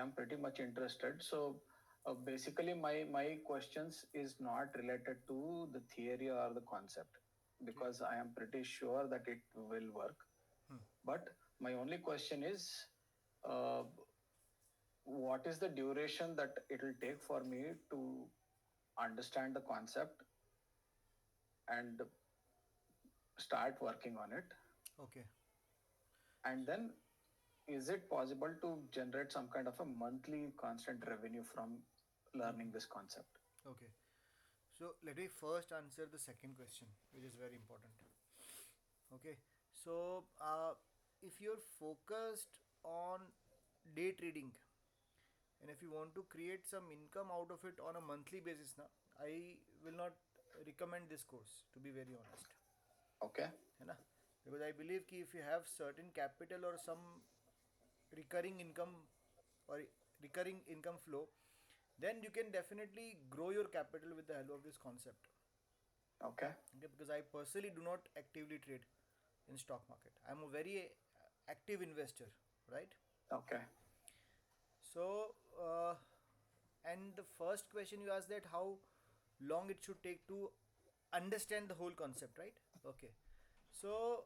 am pretty much interested. So basically, my questions is not related to the theory or the concept, Okay. because I am pretty sure that it will work. But my only question is, uh, what is the duration that it will take for me to understand the concept and start working on it? Okay. And then, is it possible to generate some kind of a monthly constant revenue from learning this concept? Okay. So let me first answer the second question, which is very important. Okay. So if you're focused on day trading, and if you want to create some income out of it on a monthly basis, now I will not recommend this course, to be very honest. Okay. है ना? Because I believe कि if you have certain capital or some recurring income or recurring income flow, then you can definitely grow your capital with the help of this concept. Okay. Okay, because I personally do not actively trade in stock market. I'm a very active investor, right? Okay. So and the first question you asked, that how long it should take to understand the whole concept, right? Okay. So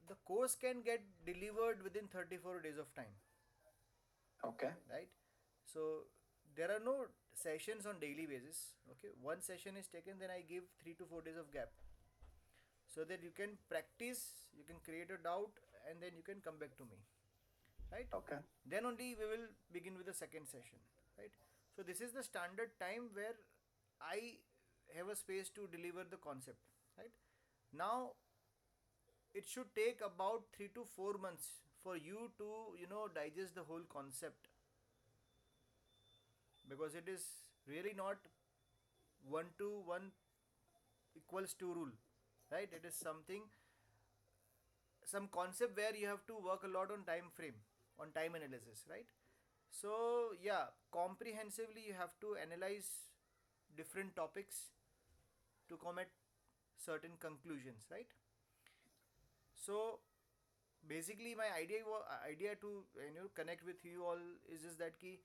the course can get delivered within 34 days of time, Okay. right? So there are no sessions on daily basis. Okay, one session is taken, then I give 3 to 4 days of gap, so that you can practice, you can create a doubt, and then you can come back to me, right? Okay. Then only we will begin with the second session, right? So this is the standard time where I have a space to deliver the concept, right? Now it should take about 3 to 4 months for you to digest the whole concept, because it is really not 1 to 1 equals 2 rule, right? It is something, some concept where you have to work a lot on time frame, on time analysis, right? So yeah, comprehensively you have to analyze different topics to come at certain conclusions, right? So basically my idea to connect with you all is just that ki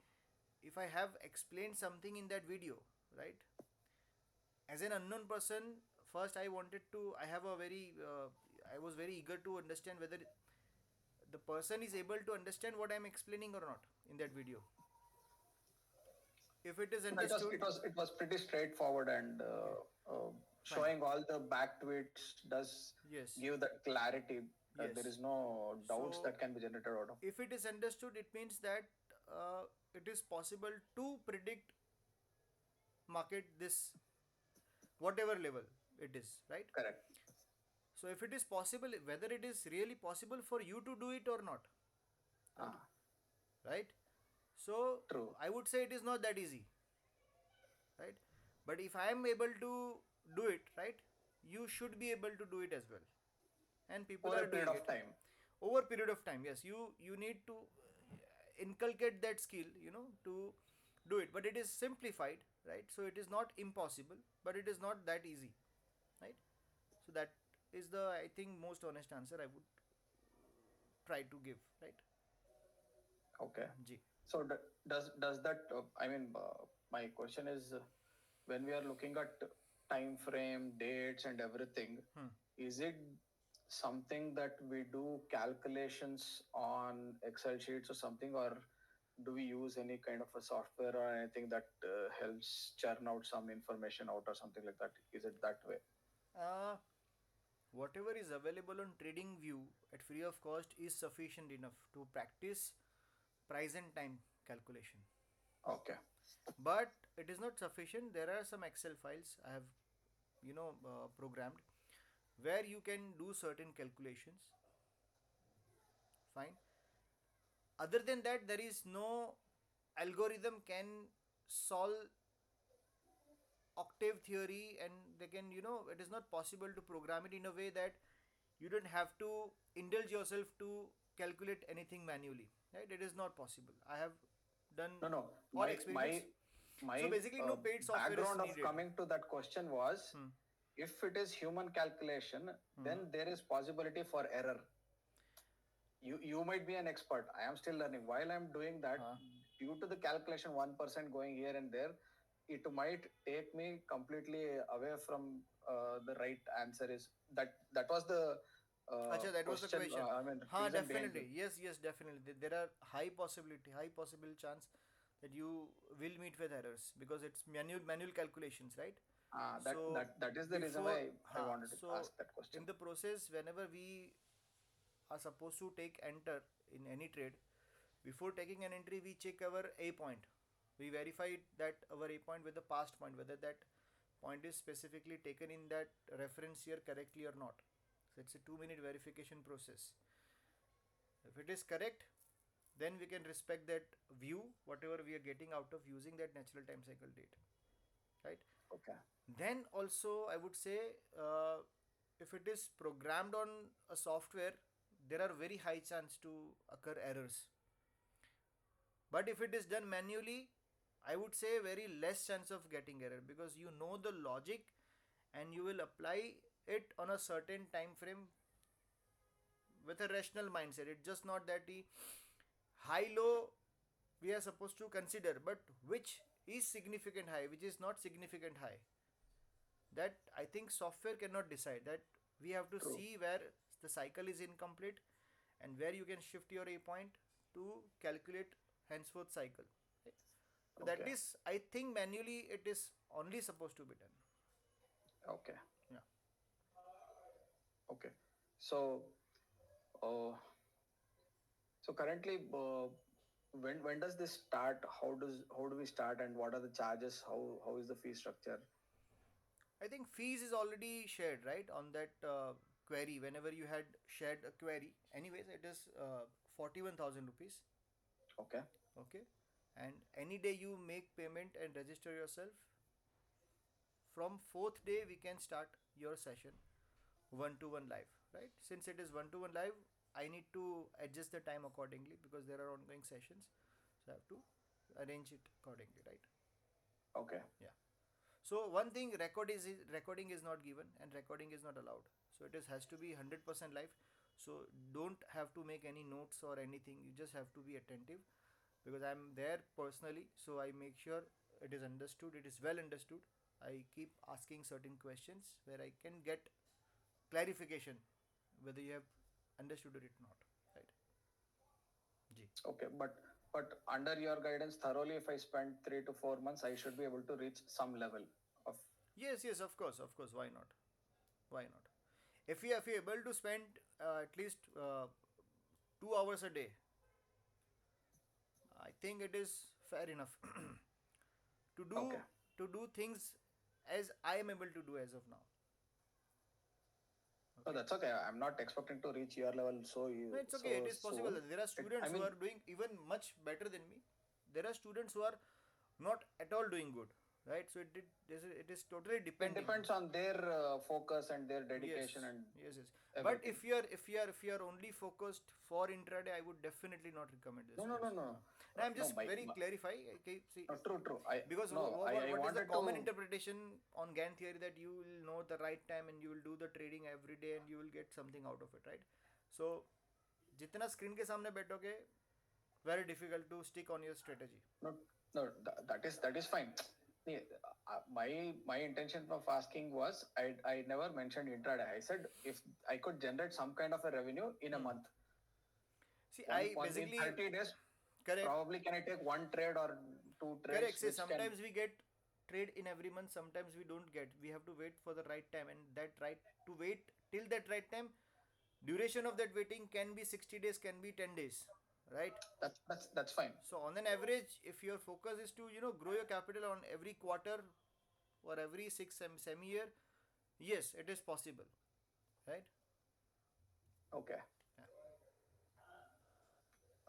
if I have explained something in that video, right, as an unknown person, first I wanted to, I have a very I was very eager to understand whether the person is able to understand what I'm explaining or not in that video. If it is No, understood, it was pretty straightforward, and okay, fine, showing all the back tweets does yes, give that clarity that there is yes. no doubts So that can be generated out of. if it is understood, it means that it is possible to predict market this whatever level it is, right? Correct. So if it is possible, whether it is really possible for you to do it or not, right? Ah, Right? So true. I would say it is not that easy, right? But if I am able to do it, right, you should be able to do it as well, and people Over are a period doing of it time. over period of time. Yes, you need to inculcate that skill, to do it. But it is simplified, right? So it is not impossible, but it is not that easy, right? So that is the, I think, most honest answer I would try to give, right? Okay. G. So does that? I mean, my question is, when we are looking at time frame, dates, and everything, is it something that we do calculations on Excel sheets or something, or do we use any kind of a software or anything that helps churn out some information out or something like that? Is it that way? uh, Whatever is available on trading view at free of cost is sufficient enough to practice price and time calculation, Okay. but it is not sufficient. There are some Excel files I have programmed, where you can do certain calculations, fine. Other than that, there is no algorithm can solve octave theory, and they can, it is not possible to program it in a way that you don't have to indulge yourself to calculate anything manually, right? It is not possible. I have done No, no. all My experiments. my So my basically no paid software is background of needed. coming to that question was, Hmm. if it is human calculation, Hmm. then there is possibility for error. You might be an expert. I am still learning. While I'm doing that, Huh. due to the calculation 1% going here and there, it might take me completely away from the right answer. Is that was the Acha, that was the question? question. I mean, Ha, reason behind definitely. it. Yes, yes, definitely. There are high possible chance that you will meet with errors because it's manual calculations, right? So That is the reason before, why I ha, wanted to so ask that question. in the process, whenever we are supposed to take enter in any trade, before taking an entry, we check our A point. We verify that our A point with the past point, whether that point is specifically taken in that reference here correctly or not. So it's a 2 minute verification process. If it is correct, then we can respect that view, whatever we are getting out of using that natural time cycle date, right? Okay. Then also, I would say, if it is programmed on a software, there are very high chance to occur errors. But if it is done manually, I would say very less chance of getting error because you know the logic and you will apply it on a certain time frame with a rational mindset. It's just not that the high low we are supposed to consider, but which is significant high, which is not significant high. That I think software cannot decide. That we have to True. see where the cycle is incomplete and where you can shift your A point to calculate henceforth cycle. Right? So that Okay. is, I think manually it is only supposed to be done. Okay. Yeah. Okay. So, uh, so currently, when does this start? How do we start, and what are the charges? How is the fee structure? I think fees is already shared, right, on that query. Whenever you had shared a query, anyways, it is 41,000 rupees. Okay. Okay, and any day you make payment and register yourself, from fourth day we can start your session one to one live, right? Since it is one to one live, I need to adjust the time accordingly because there are ongoing sessions, so I have to arrange it accordingly, right? Okay. Yeah. So one thing, recording is not given and recording is not allowed. So it is has to be 100% live. So don't have to make any notes or anything. You just have to be attentive because I'm there personally. So I make sure it is understood. It is well understood. I keep asking certain questions where I can get clarification whether you have understood it or not. Right? Ji. Okay. But under your guidance, thoroughly, if I spend 3 to 4 months, I should be able to reach some level of. Yes, yes, of course, of course. Why not? Why not? If you're able to spend at least 2 hours a day, I think it is fair enough to Okay. do things as I am able to do as of now. No, Okay. that's okay. I'm not expecting to reach your level No, it's okay. It so is possible. soon. There are I students who are mean, doing even much better than me. There are students who are not at all doing good, right? So it is totally it depending. depends on their focus and their dedication Yes, and yes, yes. But everything. if you are only focused for intraday, I would definitely not recommend this No, no, no, course. no, And I'm no. just very clarify. Okay, see, True, true. I because no. I what is the wanted common to. interpretation on Gann theory that you will know the right time and you will do the trading every day and you will get something out of it, right? So, जितना screen के सामने बैठोगे, very difficult to stick on your strategy. No, no. That is fine. See, my intention of asking was I never mentioned intraday. I said if I could generate some kind of a revenue in a month, See, one I one in basically 30 days, correct. probably can I take one trade or two Correct. trades, Say which can. sometimes we get trade in every month, sometimes we don't get. We have to wait for the right time, and that right to wait till that right time. Duration of that waiting can be 60 days, can be 10 days, right? That's fine. So on an average, if your focus is to grow your capital on every quarter or every semi year, yes, it is possible, right? Okay. Yeah.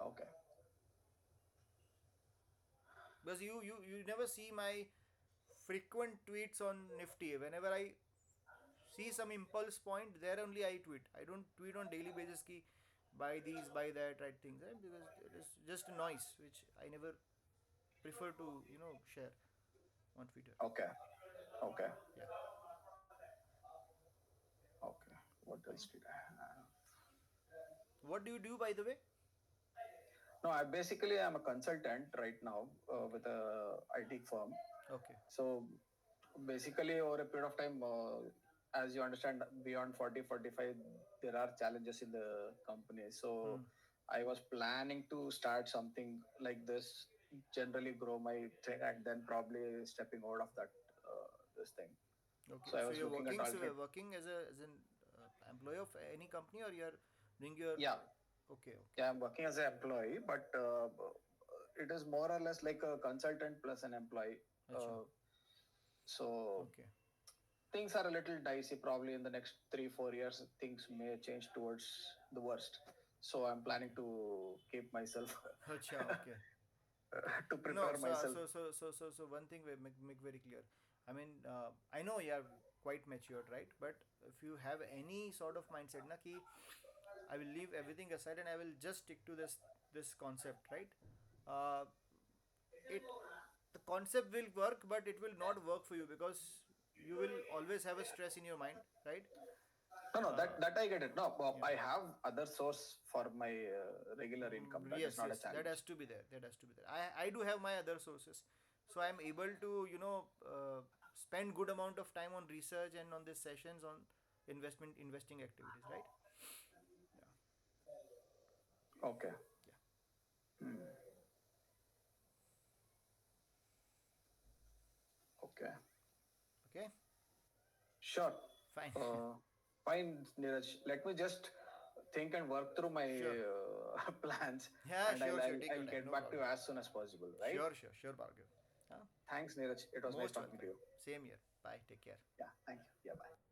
Okay. Because you never see my frequent tweets on Nifty. Whenever I see some impulse point, there only I tweet. I don't tweet on daily basis ki buy these, buy that, right things, right? Because it is just a noise which I never prefer to share on Twitter. Okay. Okay. Yeah, Okay. What else fine. did I have? What do you do, by the way? No, I basically am a consultant right now with a IT firm. Okay. So basically, over a period of time, as you understand, beyond 40, 45, there are challenges in the company. So I was planning to start something like this, generally grow my thing, and then probably stepping out of that this thing. Okay. So I So was you're looking at working. So you're alternate. working as a as an employee of any company, or you're doing your. Yeah, Okay. Okay. yeah, I'm working as an employee, but it is more or less like a consultant plus an employee. Acha. Uh, so Okay. things are a little dicey. Probably in the next 3 4 years, things may change towards the worst. So I'm planning Okay. to keep myself Acha. Okay. Okay. to No, prepare so myself. one thing we make very clear. I mean, I know you are quite matured, right? But if you have any sort of mindset, na ki, I will leave everything aside and I will just stick to this concept, right? Uh, it the concept will work, but it will not work for you because you will always have a stress in your mind, right? No, no, Uh, that I get it. No, yeah. I have other source for my regular income. That is Yes, not a yes, that has challenge. to be there. That has to be there. I do have my other sources, so I'm able to spend good amount of time on research and on these sessions on investing activities, right? Yeah, Okay, yeah. okay, Okay, sure. fine. Uh, Fine, Neeraj. Let me just think and work through my Sure. plans, Yeah, and sure, sure. Take your I'll time. get No back to you problem. as soon as possible. Right? Sure, sure, sure, Bhargav. Huh? Thanks, Neeraj. It was nice Most talking to welcome. you. Same here. Bye. Take care. Yeah, thank you. Yeah, bye.